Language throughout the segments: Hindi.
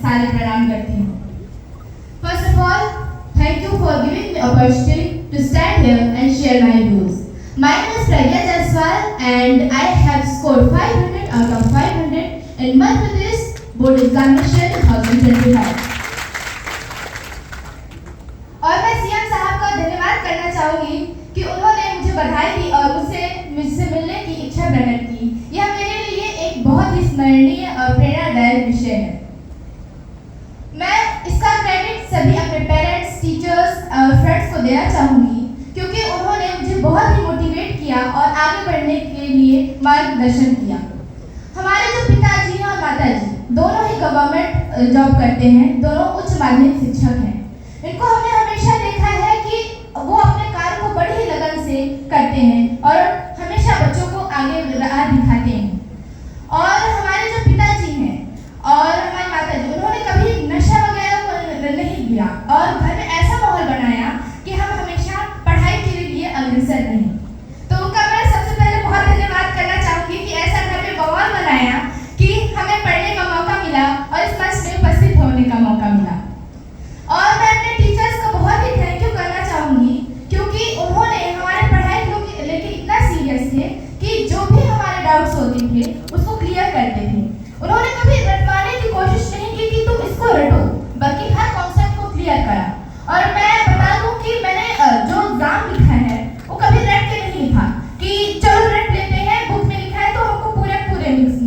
सारे प्रणाम करती हूँ। First of all, thank you for giving me opportunity to stand here and share my views. My name is Pragya Jaiswal and I have scored 500 out of 500 in Madhya Pradesh Board Examination 2025. और मैं सीएम साहब का धन्यवाद करना चाहूँगी कि उन्होंने मुझे बधाई दी और मुझसे मिलने की इच्छा प्रकट की। यह मेरे लिए एक बहुत ही स्मरणीय और प्रेरणादायक विषय है। मैं इसका क्रेडिट सभी अपने पेरेंट्स, टीचर्स और फ्रेंड्स को देना चाहूँगी क्योंकि उन्होंने मुझे बहुत ही मोटिवेट किया और आगे बढ़ने के लिए मार्गदर्शन किया। हमारे जो पिताजी और माताजी दोनों ही गवर्नमेंट जॉब करते हैं, दोनों उच्च माध्यमिक शिक्षक हैं। इनको हमने हमेशा देखा है कि वो अपने कार्य को बड़ी ही लगन से करते हैं और हमेशा बच्चों को आगे राह दिखाते हैं। और हमारे जो पिताजी हैं और हमारी माताजी, उन्होंने कभी नशा वगैरह को नहीं किया और घर में ऐसा माहौल बनाया कि हम हमेशा पढ़ाई के लिए अग्रसर रहें। तो उनका मैं सबसे पहले बहुत धन्यवाद करना चाहूँगी कि ऐसा घर में माहौल बनाया कि हमें पढ़ने का मौका मिला और इस मंच में उपस्थित होने का मौका मिला। और मैं अपने टीचर्स को बहुत ही थैंक यू करना चाहूँगी क्योंकि उन्होंने हमारे पढ़ाई को लेकर इतना सीरियस थे कि जो भी हमारे डाउट्स होते थे उसको क्लियर करते थे। उन्होंने कभी रटवाने की कोशिश नहीं की कि तुम इसको रटो, बल्कि हर कॉन्सेप्ट को क्लियर करा। और मैं बता दूं कि मैंने जो एग्जाम लिखा है वो कभी रट के नहीं लिखा कि चलो रट लेते हैं, बुक में लिखा है तो हमको पूरे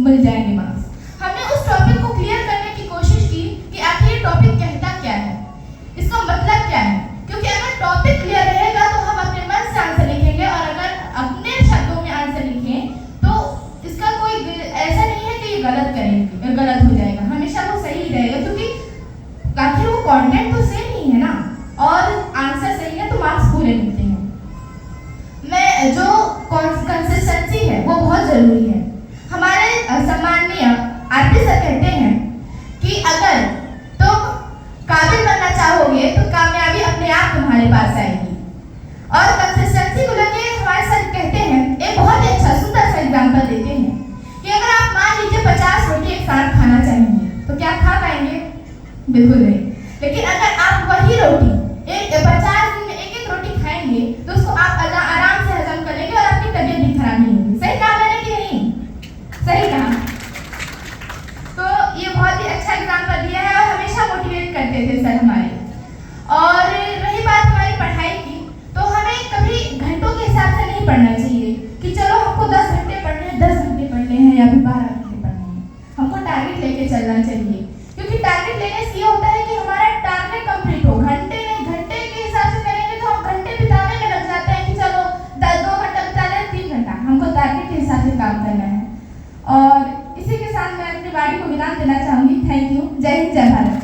मिल जाएंगे मार्क्स। हमने उस टॉपिक को क्लियर करने की कोशिश की कि आखिर ये टॉपिक कहता क्या है, इसका मतलब क्या है। क्योंकि अगर टॉपिक क्लियर रहेगा तो हम अपने मन से आंसर लिखेंगे और अगर अपने शब्दों में आंसर लिखें तो इसका कोई ऐसा नहीं है कि ये गलत हो जाएगा, हमेशा वो सही रहेगा क्योंकि आखिर वो कंटेंट तो सेम ही है ना, और आंसर सही है तो मार्क्स पूरे मिलते हैं। मैं जो कंसिस्टेंसी है वो बहुत जरूरी है। हमारे सम्माननीय आरपी सर कहते हैं कि अगर तुम काबिल बनना चाहोगे तो कामयाबी अपने आप तुम्हारे पास आएगी। और कंसिस्टेंसी को लेके हमारे सर कहते हैं, एक बहुत ही अच्छा सुंदर सा एग्जांपल देते हैं कि अगर आप मान लीजिए 50 रोटी एक साथ खाना चाहेंगे तो क्या खा पाएंगे? बिल्कुल नहीं। लेकिन अगर आप वही रोटी 50 दिन में एक रोटी खाएंगे तो उसको आप आराम से हजम कर लेंगे और आपकी तबीयत भी खराब नहीं होगी। सही कहा मैंने कि नहीं? सही कहा। तो ये बहुत ही अच्छा एग्जांपल दिया है और हमेशा मोटिवेट करते थे सर हमारे। और रही बात हमारी पढ़ाई की, तो हमें कभी घंटों के हिसाब से नहीं पढ़ना चाहिए कि चलो हमको 10 घंटे पढ़ने हैं, 10 घंटे पढ़ने हैं या फिर 12 घंटे पढ़ने हैं। हमको टारगेट लेके चलना चाहिए क्योंकि टारगेट लेने से ये होता है कि हमारा टारगेट कंप्लीट हो। घंटे के हिसाब से करेंगे तो हम घंटे बिताने में लग जाते हैं कि चलो 2 घंटा बिता लें, 3 घंटा। हमको टारगेट के हिसाब से काम करना है। और इसी के साथ मैं अपनी वाणी को विराम देना चाहूँगी। Thank you. जय हिंद, जय भारत।